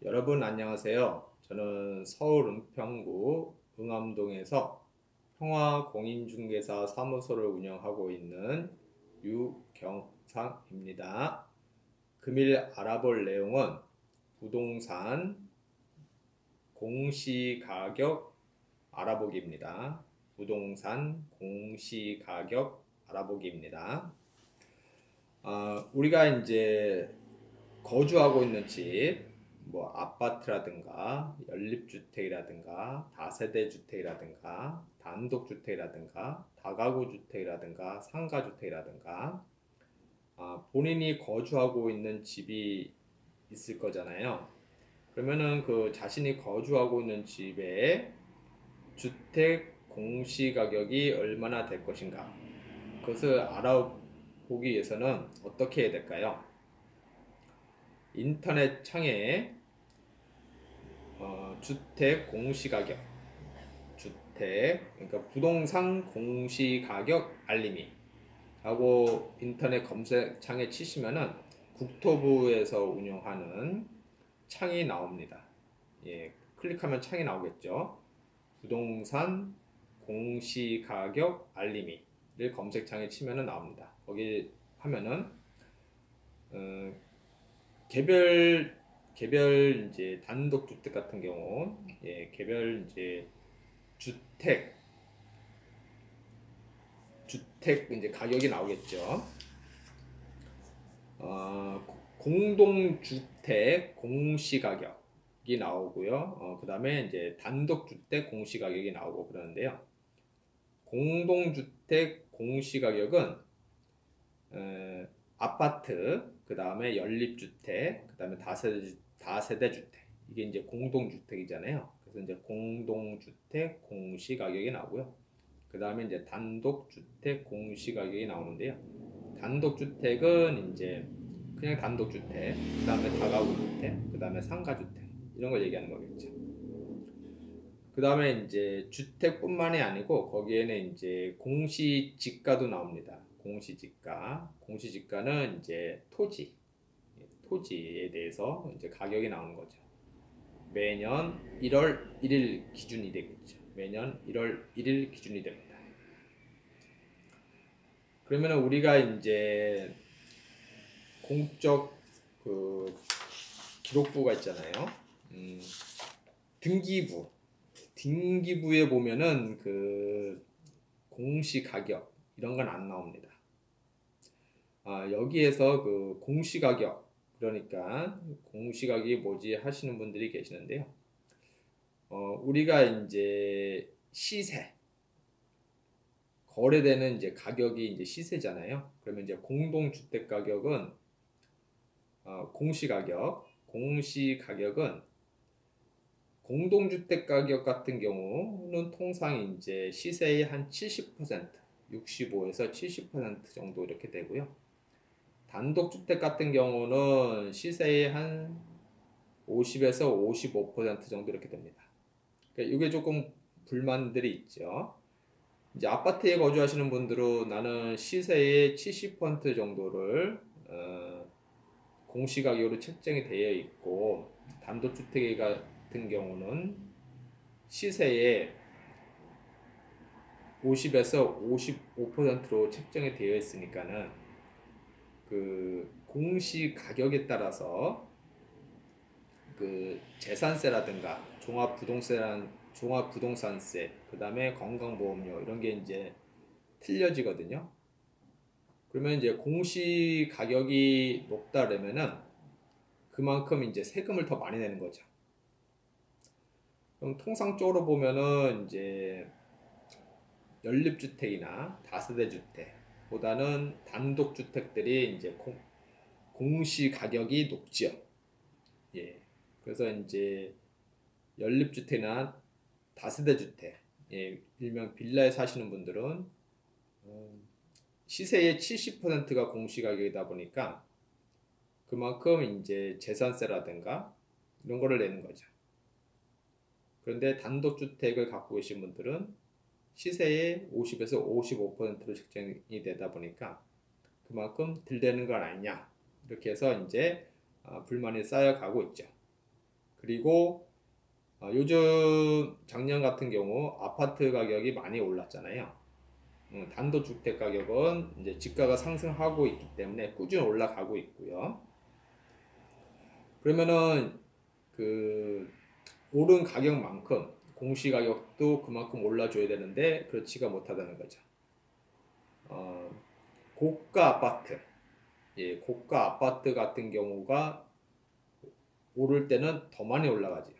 여러분 안녕하세요. 저는 서울 은평구 응암동에서 평화공인중개사 사무소를 운영하고 있는 유경상입니다. 금일 알아볼 내용은 부동산 공시가격 알아보기입니다. 부동산 공시가격 알아보기입니다. 우리가 이제 거주하고 있는 집, 뭐 아파트라든가 연립주택이라든가 다세대 주택이라든가 단독주택이라든가 다가구 주택이라든가 상가주택이라든가 본인이 거주하고 있는 집이 있을 거잖아요. 그러면은 그 자신이 거주하고 있는 집의 주택 공시가격이 얼마나 될 것인가, 그것을 알아보기 위해서는 어떻게 해야 될까요? 인터넷 창에 주택 공시가격, 그러니까 부동산 공시가격 알림이 하고 인터넷 검색창에 치시면은 국토부에서 운영하는 창이 나옵니다. 예, 클릭하면 창이 나오겠죠. 부동산 공시가격 알림이를 검색창에 치면은 나옵니다. 거기 하면은 어, 개별 이제 단독 주택 같은 경우, 예, 개별 이제 주택 이제 가격이 나오겠죠. 공동주택 공시가격이 나오고요. 그 다음에 이제 단독주택 공시가격이 나오고 그러는데요. 공동주택 공시가격은 아파트, 그 다음에 연립주택, 그 다음에 다세대 주택, 이게 이제 공동주택이잖아요. 그래서 이제 공동주택 공시가격이 나오고요. 그 다음에 이제 단독주택 공시가격이 나오는데요. 단독주택은 이제 그냥 단독주택, 그 다음에 다가구주택, 그 다음에 상가주택, 이런 걸 얘기하는 거겠죠. 그 다음에 이제 주택뿐만이 아니고 거기에는 이제 공시지가도 나옵니다. 공시지가는 이제 토지에 대해서 이제 가격이 나오는 거죠. 매년 1월 1일 기준이 되겠죠. 매년 1월 1일 기준이 됩니다. 그러면 우리가 이제 공적 그 기록부가 있잖아요. 등기부에 보면은 그 공시 가격 이런 건 안 나옵니다. 여기에서 그 공시 가격, 그러니까 공시 가격이 뭐지 하시는 분들이 계시는데요. 우리가 이제 시세, 거래되는 이제 가격이 이제 시세잖아요. 그러면 이제 공동주택 가격은 공시가격은 공동주택 가격 같은 경우는 통상 이제 시세의 한 70%, 65에서 70% 정도 이렇게 되고요. 단독주택 같은 경우는 시세의 한 50에서 55% 정도 이렇게 됩니다. 그러니까 이게 조금 불만들이 있죠. 이제 아파트에 거주하시는 분들은 나는 시세의 70% 정도를 공시가격으로 책정이 되어 있고, 단독주택 같은 경우는 시세의 50에서 55%로 책정이 되어 있으니까는 그 공시가격에 따라서 그 재산세라든가 종합부동산세, 그 다음에 건강보험료 이런 게 이제 틀려지거든요. 그러면 이제 공시 가격이 높다 그러면은 그만큼 이제 세금을 더 많이 내는 거죠. 그럼 통상적으로 보면은 이제 연립주택이나 다세대 주택보다는 단독주택들이 이제 공시 가격이 높지요. 예. 그래서 이제 연립주택이나 다세대 주택, 예, 일명 빌라에 사시는 분들은 시세의 70%가 공시가격이다 보니까 그만큼 이제 재산세라든가 이런 거를 내는 거죠. 그런데 단독주택을 갖고 계신 분들은 시세의 50에서 55%로 책정이 되다 보니까 그만큼 덜 되는 건 아니냐, 이렇게 해서 이제 불만이 쌓여가고 있죠. 그리고 요즘 작년 같은 경우 아파트 가격이 많이 올랐잖아요. 단독주택 가격은 이제 집가가 상승하고 있기 때문에 꾸준히 올라가고 있고요. 그러면은 그 오른 가격만큼 공시가격도 그만큼 올라줘야 되는데 그렇지가 못하다는 거죠. 고가 아파트, 고가 아파트 같은 경우가 오를 때는 더 많이 올라가죠.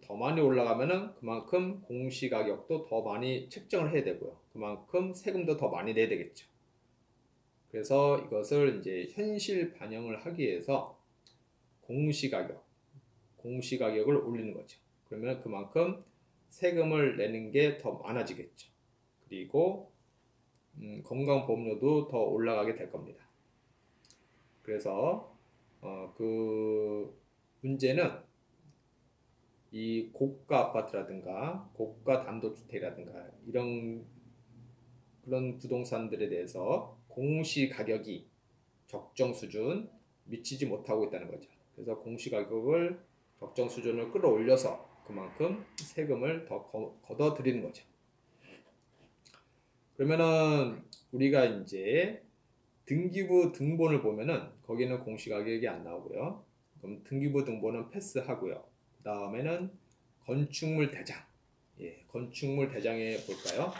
더 많이 올라가면은 그만큼 공시가격도 더 많이 책정을 해야 되고요. 그만큼 세금도 더 많이 내야 되겠죠. 그래서 이것을 이제 현실 반영을 하기 위해서 공시가격을 올리는 거죠. 그러면 그만큼 세금을 내는 게 더 많아지겠죠. 그리고 건강보험료도 더 올라가게 될 겁니다. 그래서 그 문제는 이 고가 아파트라든가 고가 단독주택이라든가 이런 그런 부동산들에 대해서 공시가격이 적정 수준 미치지 못하고 있다는 거죠. 그래서 공시가격을 적정 수준을 끌어올려서 그만큼 세금을 더 걷어들이는 거죠. 그러면은 우리가 이제 등기부 등본을 보면은 거기는 공시가격이 안 나오고요. 그럼 등기부 등본은 패스하고요. 그 다음에는 건축물 대장. 건축물 대장에 볼까요?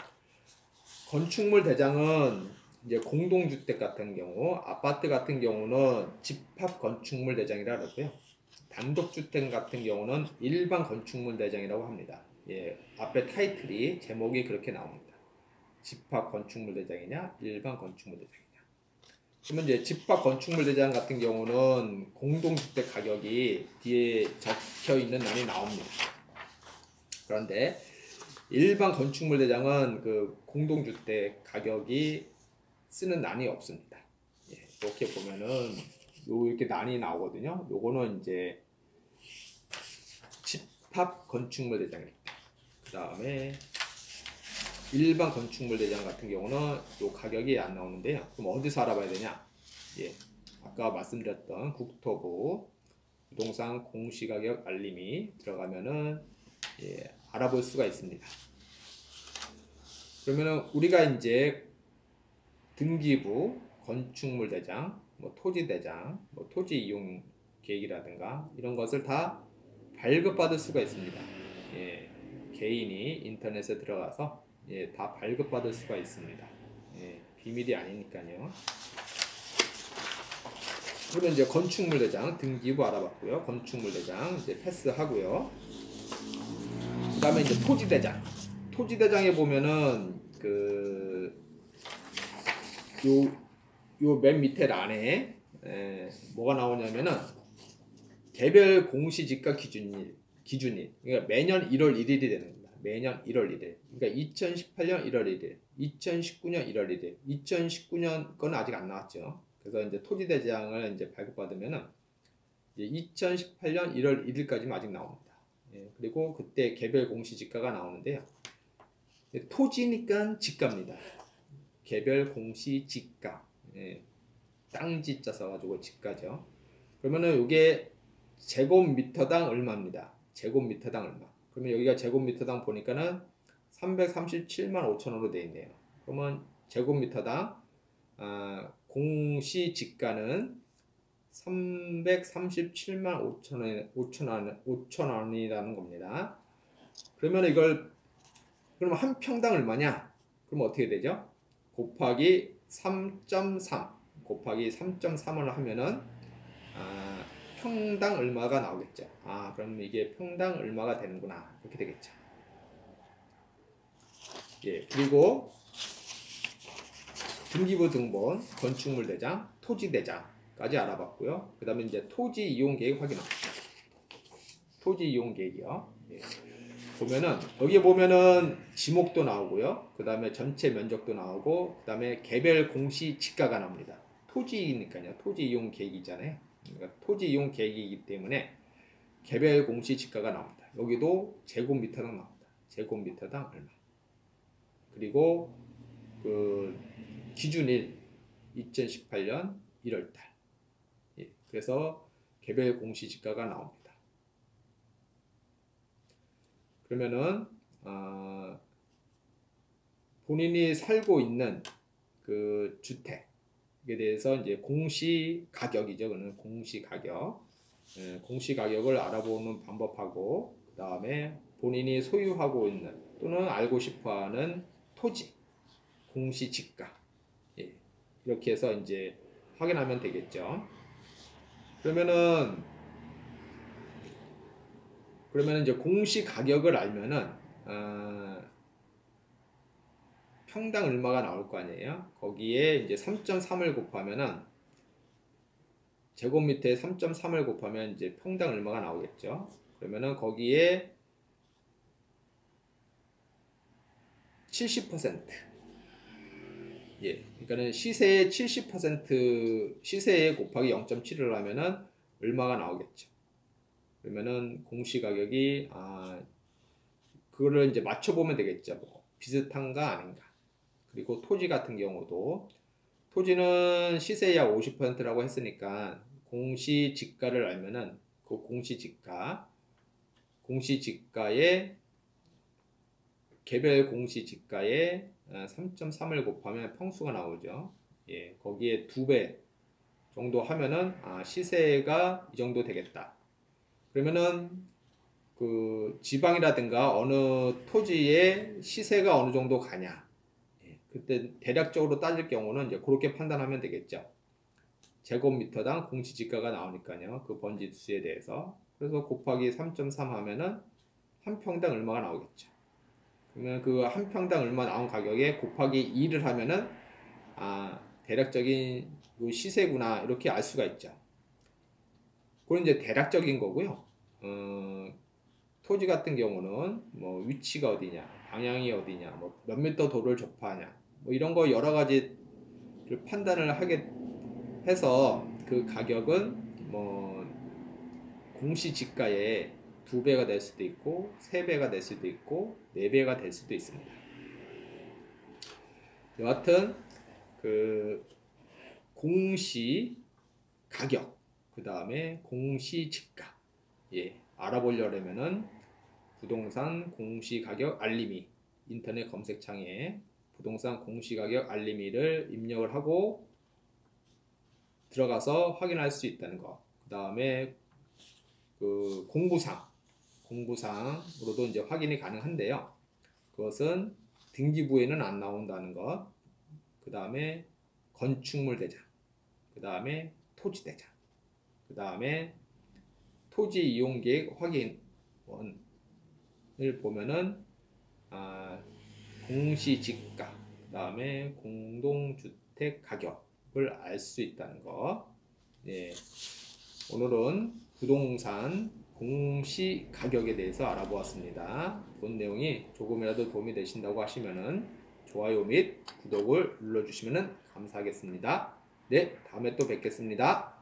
건축물 대장은 이제 공동주택 같은 경우, 아파트 같은 경우는 집합 건축물 대장이라 그러고요. 단독주택 같은 경우는 일반 건축물 대장이라고 합니다. 앞에 타이틀이 제목이 그렇게 나옵니다. 집합 건축물 대장이냐, 일반 건축물 대장이냐. 그러면 이제 집합 건축물 대장 같은 경우는 공동주택 가격이 뒤에 적혀 있는 란이 나옵니다. 그런데 일반 건축물 대장은 그 공동주택 가격이 쓰는 란이 없습니다. 이렇게 보면은 이렇게 란이 나오거든요. 요거는 이제 집합 건축물 대장입니다. 그 다음에 일반 건축물 대장 같은 경우는 요 가격이 안 나오는데요. 그럼 어디서 알아봐야 되냐? 아까 말씀드렸던 국토부 부동산 공시가격 알림이 들어가면은 알아볼 수가 있습니다. 그러면은 우리가 이제 등기부, 건축물 대장, 뭐 토지 대장, 뭐 토지 이용 계획이라든가 이런 것을 다 발급받을 수가 있습니다. 개인이 인터넷에 들어가서 다 발급받을 수가 있습니다. 비밀이 아니니까요. 그러면 이제 건축물 대장 등기부 알아봤고요. 건축물 대장 이제 패스하고요. 그 다음에 이제 토지 대장. 토지 대장에 보면은 요 맨 밑에 란에 뭐가 나오냐면은 개별 공시지가 기준일. 그러니까 매년 1월 1일이 되는 겁니다. 매년 1월 1일. 그러니까 2018년 1월 1일, 2019년 1월 1일, 2019년 거는 아직 안 나왔죠. 그래서 이제 토지대장을 이제 발급받으면은 이제 2018년 1월 1일까지는 아직 나옵니다. 그리고 그때 개별 공시지가가 나오는데요. 토지니까 지가입니다. 개별 공시지가. 땅지자 써가지고 지가죠. 그러면은 이게 제곱미터당 얼마입니다. 제곱미터당 얼마. 그러면 여기가 제곱미터당 보니까는 337만 5천원으로 되어 있네요. 그러면 제곱미터당 공시지가는 337만 5천원이라는 겁니다. 그러면 이걸 그러면 한 평당 얼마냐? 그럼 어떻게 되죠? 곱하기 3.3 곱하기 3.3을 하면은 평당 얼마가 나오겠죠. 그럼 이게 평당 얼마가 되는구나. 이렇게 되겠죠. 그리고 등기부 등본, 건축물 대장, 토지 대장까지 알아봤고요. 그 다음에 이제 토지 이용 계획 확인합니다. 토지 이용 계획이요. 보면은 여기 보면은 지목도 나오고요. 그 다음에 전체 면적도 나오고, 그 다음에 개별 공시 지가가 나옵니다. 토지니까요. 토지 이용 계획이잖아요. 그러니까 토지 이용 계획이기 때문에 개별 공시 지가가 나옵니다. 여기도 제곱미터당 나옵니다. 제곱미터당 얼마. 그리고 그 기준일 2018년 1월달. 그래서 개별 공시 지가가 나옵니다. 그러면은 본인이 살고 있는 그 주택에 대해서 이제 공시 가격이죠. 그는 공시 가격. 공시 가격을 알아보는 방법하고, 그 다음에 본인이 소유하고 있는 또는 알고 싶어하는 토지, 공시 지가, 예, 이렇게 해서 이제 확인하면 되겠죠. 그러면은 이제 공시 가격을 알면은 평당 얼마가 나올 거 아니에요. 거기에 이제 3.3을 곱하면은 제곱미터에 3.3을 곱하면 이제 평당 얼마가 나오겠죠. 그러면은 거기에 70%, 예, 그러니까는 시세의 70% 시세에 곱하기 0.7을 하면은 얼마가 나오겠죠. 그러면은 공시 가격이 그거를 이제 맞춰보면 되겠죠. 뭐 비슷한가 아닌가. 그리고 토지 같은 경우도 토지는 시세야 50%라고 했으니까 공시지가를 알면은 그 공시지가에 개별 공시지가에 3.3을 곱하면 평수가 나오죠. 예, 거기에 2배 정도 하면은 시세가 이 정도 되겠다. 그러면은 그 지방이라든가 어느 토지의 시세가 어느 정도 가냐. 예, 그때 대략적으로 따질 경우는 이제 그렇게 판단하면 되겠죠. 제곱미터당 공시지가가 나오니까요. 그 번지수에 대해서. 그래서 곱하기 3.3 하면은 한 평당 얼마가 나오겠죠. 그러면 그 한 평당 얼마 나온 가격에 곱하기 2를 하면은 대략적인 그 시세구나 이렇게 알 수가 있죠. 그건 이제 대략적인 거고요. 토지 같은 경우는 뭐 위치가 어디냐, 방향이 어디냐, 뭐 몇 미터 도를 접하냐, 뭐 이런 거 여러 가지를 판단을 하게 해서 그 가격은 뭐 공시지가의 2배가 될 수도 있고 3배가 될 수도 있고 4배가 될 수도 있습니다. 여하튼 그 공시 가격, 그 다음에 공시지가, 예, 알아보려면은 부동산 공시가격 알림이, 인터넷 검색창에 부동산 공시가격 알림이를 입력을 하고 들어가서 확인할 수 있다는 거. 그 다음에 그 공부상으로도 이제 확인이 가능한데요. 그것은 등기부에는 안 나온다는 것. 그 다음에 건축물 대장, 그 다음에 토지 대장, 그 다음에 토지 이용 계획 확인원을 보면은 공시지가, 그 다음에 공동주택 가격을 알 수 있다는 거. 예, 오늘은 부동산 공시 가격에 대해서 알아보았습니다. 본 내용이 조금이라도 도움이 되신다고 하시면은 좋아요 및 구독을 눌러주시면 감사하겠습니다. 네, 다음에 또 뵙겠습니다.